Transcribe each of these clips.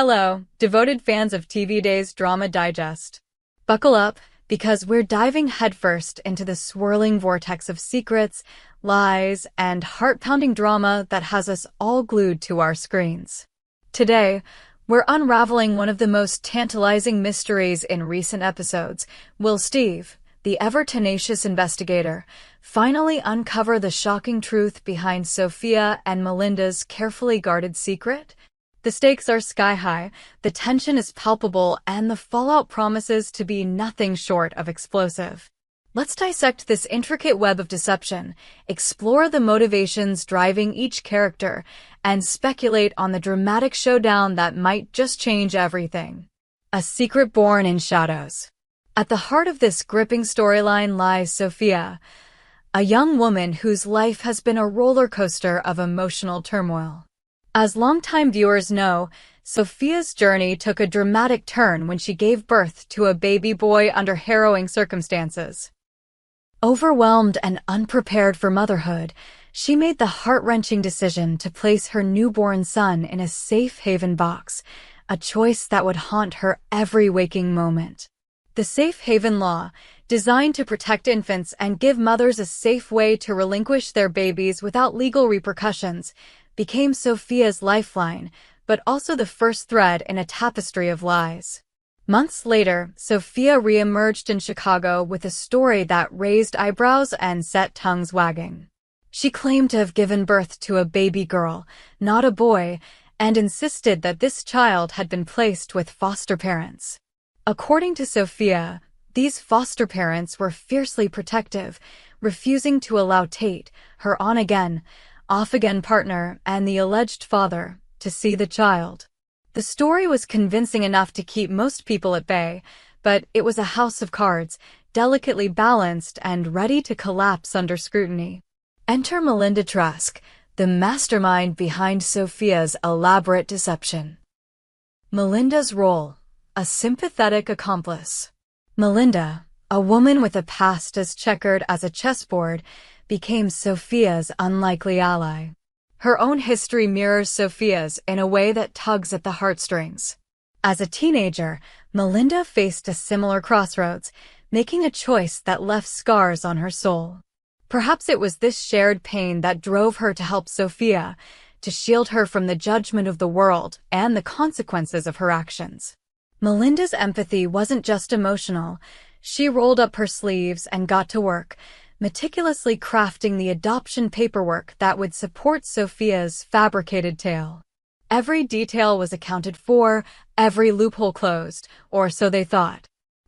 Hello, devoted fans of TV Day's Drama Digest. Buckle up, because we're diving headfirst into the swirling vortex of secrets, lies, and heart-pounding drama that has us all glued to our screens. Today, we're unraveling one of the most tantalizing mysteries in recent episodes. Will Steve, the ever-tenacious investigator, finally uncover the shocking truth behind Sophia and Melinda's carefully guarded secret? The stakes are sky-high, the tension is palpable, and the fallout promises to be nothing short of explosive. Let's dissect this intricate web of deception, explore the motivations driving each character, and speculate on the dramatic showdown that might just change everything. A secret born in shadows. At the heart of this gripping storyline lies Sophia, a young woman whose life has been a roller coaster of emotional turmoil. As longtime viewers know, Sophia's journey took a dramatic turn when she gave birth to a baby boy under harrowing circumstances. Overwhelmed and unprepared for motherhood, she made the heart-wrenching decision to place her newborn son in a safe haven box, a choice that would haunt her every waking moment. The safe haven law, designed to protect infants and give mothers a safe way to relinquish their babies without legal repercussions, became Sophia's lifeline, but also the first thread in a tapestry of lies. Months later, Sophia re-emerged in Chicago with a story that raised eyebrows and set tongues wagging. She claimed to have given birth to a baby girl, not a boy, and insisted that this child had been placed with foster parents. According to Sophia, these foster parents were fiercely protective, refusing to allow Tate, her on-again, off-again partner, and the alleged father, to see the child. The story was convincing enough to keep most people at bay, but it was a house of cards, delicately balanced and ready to collapse under scrutiny. Enter Melinda Trask, the mastermind behind Sophia's elaborate deception. Melinda's role: a sympathetic accomplice. Melinda, a woman with a past as checkered as a chessboard, became Sophia's unlikely ally. Her own history mirrors Sophia's in a way that tugs at the heartstrings. As a teenager, Melinda faced a similar crossroads, making a choice that left scars on her soul. Perhaps it was this shared pain that drove her to help Sophia, to shield her from the judgment of the world and the consequences of her actions. Melinda's empathy wasn't just emotional. She rolled up her sleeves and got to work, meticulously crafting the adoption paperwork that would support Sophia's fabricated tale. Every detail was accounted for, every loophole closed, or so they thought.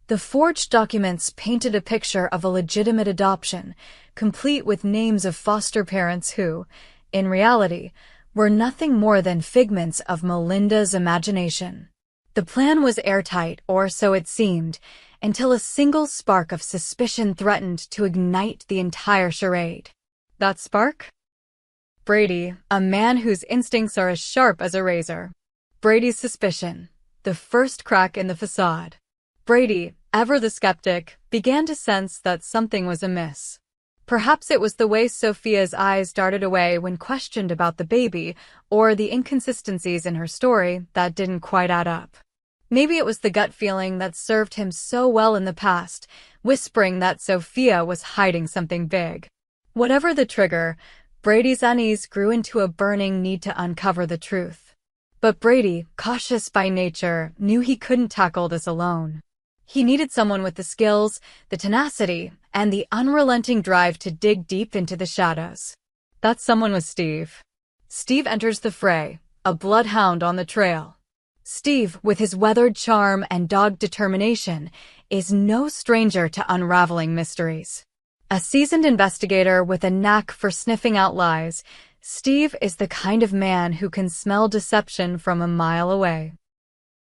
The forged documents painted a picture of a legitimate adoption, complete with names of foster parents who, in reality, were nothing more than figments of Melinda's imagination. The plan was airtight, or so it seemed, until a single spark of suspicion threatened to ignite the entire charade. That spark? Brady, a man whose instincts are as sharp as a razor. Brady's suspicion, the first crack in the facade. Brady, ever the skeptic, began to sense that something was amiss. Perhaps it was the way Sophia's eyes darted away when questioned about the baby, or the inconsistencies in her story that didn't quite add up. Maybe it was the gut feeling that served him so well in the past, whispering that Sophia was hiding something big. Whatever the trigger, Brady's unease grew into a burning need to uncover the truth. But Brady, cautious by nature, knew he couldn't tackle this alone. He needed someone with the skills, the tenacity, and the unrelenting drive to dig deep into the shadows. That someone was Steve. Steve enters the fray, a bloodhound on the trail. Steve, with his weathered charm and dogged determination, is no stranger to unraveling mysteries. A seasoned investigator with a knack for sniffing out lies, Steve is the kind of man who can smell deception from a mile away.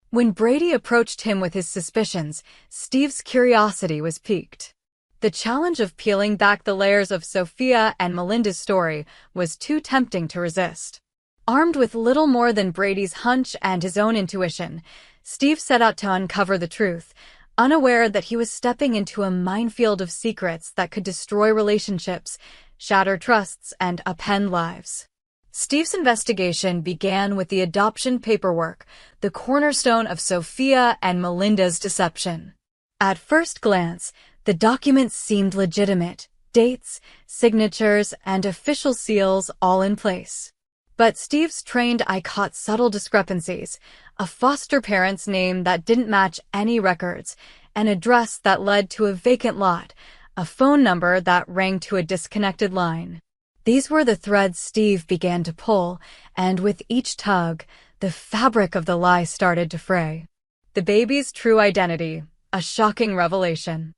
When Brady approached him with his suspicions, Steve's curiosity was piqued. The challenge of peeling back the layers of Sophia and Melinda's story was too tempting to resist. Armed with little more than Brady's hunch and his own intuition, Steve set out to uncover the truth, unaware that he was stepping into a minefield of secrets that could destroy relationships, shatter trusts, and upend lives. Steve's investigation began with the adoption paperwork, the cornerstone of Sophia and Melinda's deception. At first glance, the documents seemed legitimate, dates, signatures, and official seals all in place. But Steve's trained eye caught subtle discrepancies, a foster parent's name that didn't match any records, an address that led to a vacant lot, a phone number that rang to a disconnected line. These were the threads Steve began to pull, and with each tug, the fabric of the lie started to fray. The baby's true identity, a shocking revelation.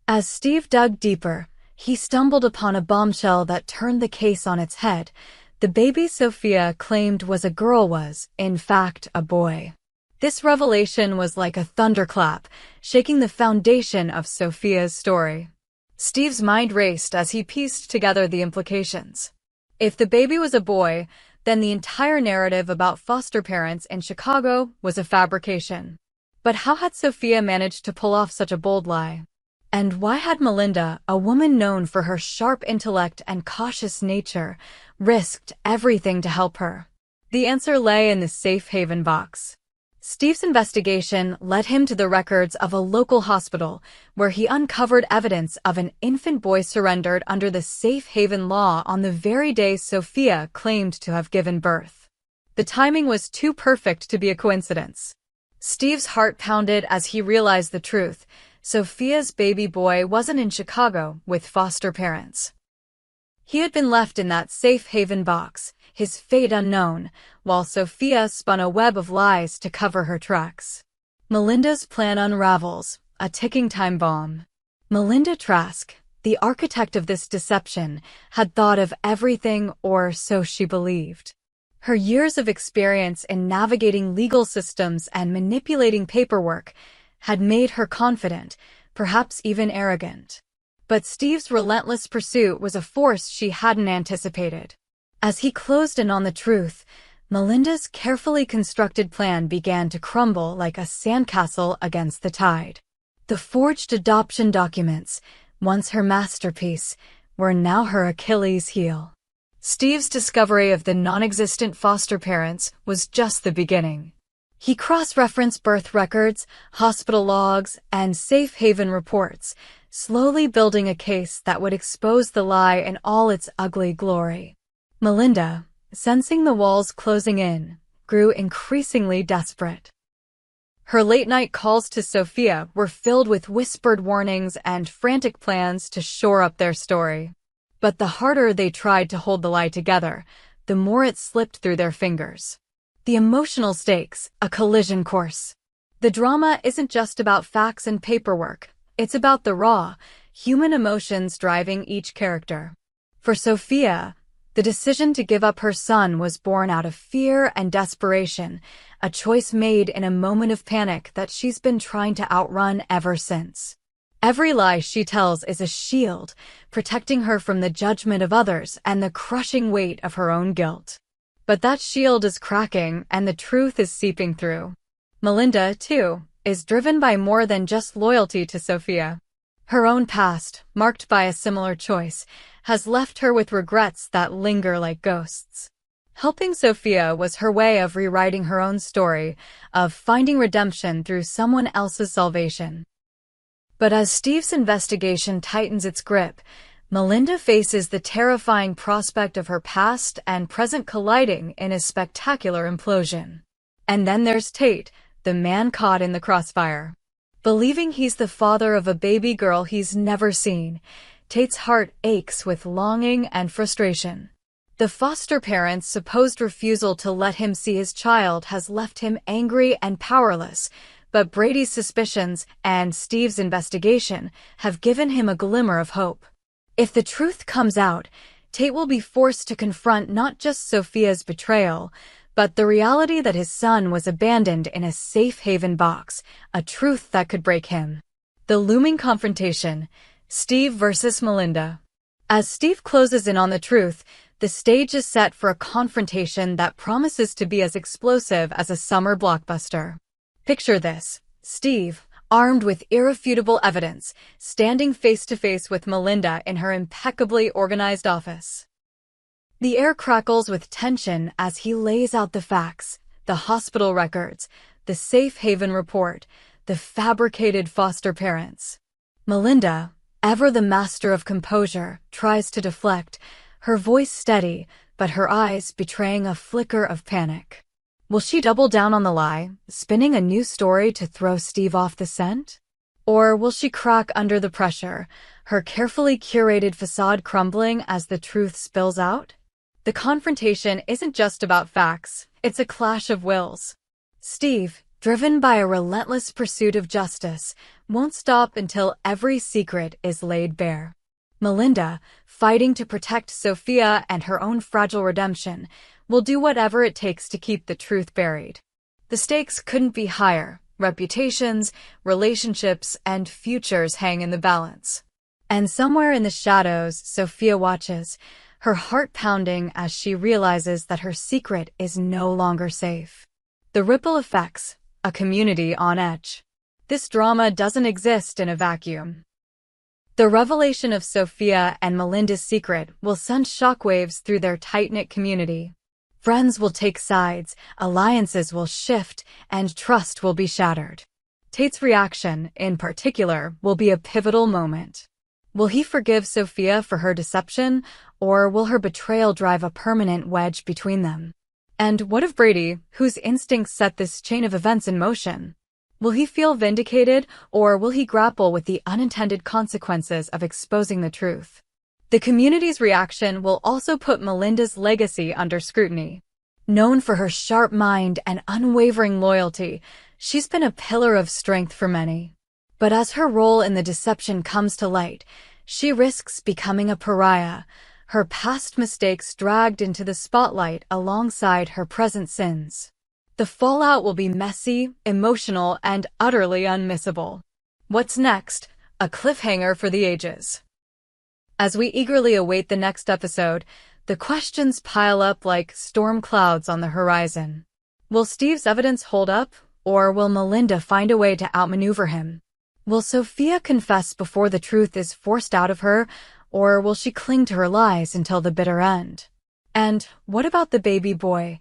As Steve dug deeper, he stumbled upon a bombshell that turned the case on its head. The baby Sophia claimed was a girl was, in fact, a boy. This revelation was like a thunderclap, shaking the foundation of Sophia's story. Steve's mind raced as he pieced together the implications. If the baby was a boy, then the entire narrative about foster parents in Chicago was a fabrication. But how had Sophia managed to pull off such a bold lie? And why had Melinda, a woman known for her sharp intellect and cautious nature, risked everything to help her? The answer lay in the safe haven box. Steve's investigation led him to the records of a local hospital, where he uncovered evidence of an infant boy surrendered under the safe haven law on the very day Sophia claimed to have given birth. The timing was too perfect to be a coincidence. Steve's heart pounded as he realized the truth. Sophia's baby boy wasn't in Chicago with foster parents. He had been left in that safe haven box, his fate unknown, while Sophia spun a web of lies to cover her tracks. Melinda's plan unravels, a ticking time bomb. Melinda Trask, the architect of this deception, had thought of everything, or so she believed. Her years of experience in navigating legal systems and manipulating paperwork had made her confident, perhaps even arrogant. But Steve's relentless pursuit was a force she hadn't anticipated. As he closed in on the truth, Melinda's carefully constructed plan began to crumble like a sandcastle against the tide. The forged adoption documents, once her masterpiece, were now her Achilles heel. Steve's discovery of the non-existent foster parents was just the beginning. He cross-referenced birth records, hospital logs, and safe haven reports, slowly building a case that would expose the lie in all its ugly glory. Melinda, sensing the walls closing in, grew increasingly desperate. Her late-night calls to Sophia were filled with whispered warnings and frantic plans to shore up their story. But the harder they tried to hold the lie together, the more it slipped through their fingers. The emotional stakes, a collision course. The drama isn't just about facts and paperwork. It's about the raw, human emotions driving each character. For Sophia, the decision to give up her son was born out of fear and desperation, a choice made in a moment of panic that she's been trying to outrun ever since. Every lie she tells is a shield, protecting her from the judgment of others and the crushing weight of her own guilt. But that shield is cracking and the truth is seeping through. Melinda, too, is driven by more than just loyalty to Sophia. Her own past, marked by a similar choice, has left her with regrets that linger like ghosts. Helping Sophia was her way of rewriting her own story, of finding redemption through someone else's salvation. But as Steve's investigation tightens its grip, Melinda faces the terrifying prospect of her past and present colliding in a spectacular implosion. And then there's Tate, the man caught in the crossfire. Believing he's the father of a baby girl he's never seen, Tate's heart aches with longing and frustration. The foster parents' supposed refusal to let him see his child has left him angry and powerless, but Brady's suspicions and Steve's investigation have given him a glimmer of hope. If the truth comes out, Tate will be forced to confront not just Sophia's betrayal, but the reality that his son was abandoned in a safe haven box, a truth that could break him. The looming confrontation, Steve versus Melinda. As Steve closes in on the truth, the stage is set for a confrontation that promises to be as explosive as a summer blockbuster. Picture this: Steve, armed with irrefutable evidence, standing face-to-face with Melinda in her impeccably organized office. The air crackles with tension as he lays out the facts, the hospital records, the safe haven report, the fabricated foster parents. Melinda, ever the master of composure, tries to deflect, her voice steady, but her eyes betraying a flicker of panic. Will she double down on the lie, spinning a new story to throw Steve off the scent? Or will she crack under the pressure, her carefully curated facade crumbling as the truth spills out? The confrontation isn't just about facts, it's a clash of wills. Steve, driven by a relentless pursuit of justice, won't stop until every secret is laid bare. Melinda, fighting to protect Sophia and her own fragile redemption, will do whatever it takes to keep the truth buried. The stakes couldn't be higher. Reputations, relationships, and futures hang in the balance. And somewhere in the shadows, Sophia watches, her heart pounding as she realizes that her secret is no longer safe. The ripple effects, a community on edge. This drama doesn't exist in a vacuum. The revelation of Sophia and Melinda's secret will send shockwaves through their tight-knit community. Friends will take sides, alliances will shift, and trust will be shattered. Tate's reaction, in particular, will be a pivotal moment. Will he forgive Sophia for her deception, or will her betrayal drive a permanent wedge between them? And what of Brady, whose instincts set this chain of events in motion? Will he feel vindicated, or will he grapple with the unintended consequences of exposing the truth? The community's reaction will also put Melinda's legacy under scrutiny. Known for her sharp mind and unwavering loyalty, she's been a pillar of strength for many. But as her role in the deception comes to light, she risks becoming a pariah, her past mistakes dragged into the spotlight alongside her present sins. The fallout will be messy, emotional, and utterly unmissable. What's next? A cliffhanger for the ages. As we eagerly await the next episode, the questions pile up like storm clouds on the horizon. Will Steve's evidence hold up, or will Melinda find a way to outmaneuver him? Will Sophia confess before the truth is forced out of her, or will she cling to her lies until the bitter end? And what about the baby boy,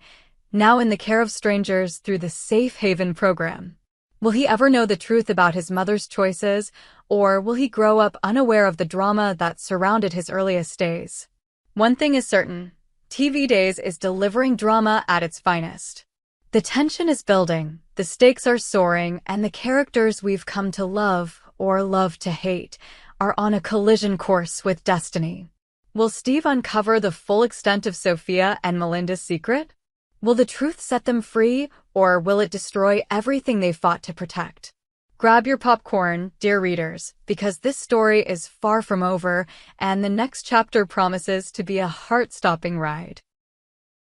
now in the care of strangers through the Safe Haven program? Will he ever know the truth about his mother's choices, or will he grow up unaware of the drama that surrounded his earliest days? One thing is certain, TV Days is delivering drama at its finest. The tension is building, the stakes are soaring, and the characters we've come to love, or love to hate, are on a collision course with destiny. Will Steve uncover the full extent of Sophia and Melinda's secret? Will the truth set them free, or will it destroy everything they fought to protect? Grab your popcorn, dear readers, because this story is far from over, and the next chapter promises to be a heart-stopping ride.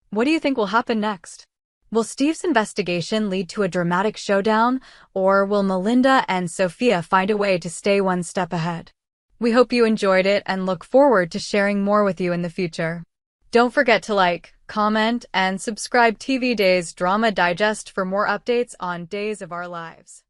What do you think will happen next? Will Steve's investigation lead to a dramatic showdown, or will Melinda and Sophia find a way to stay one step ahead? We hope you enjoyed it and look forward to sharing more with you in the future. Don't forget to like, comment, and subscribe TV Days Drama Digest for more updates on Days of Our Lives.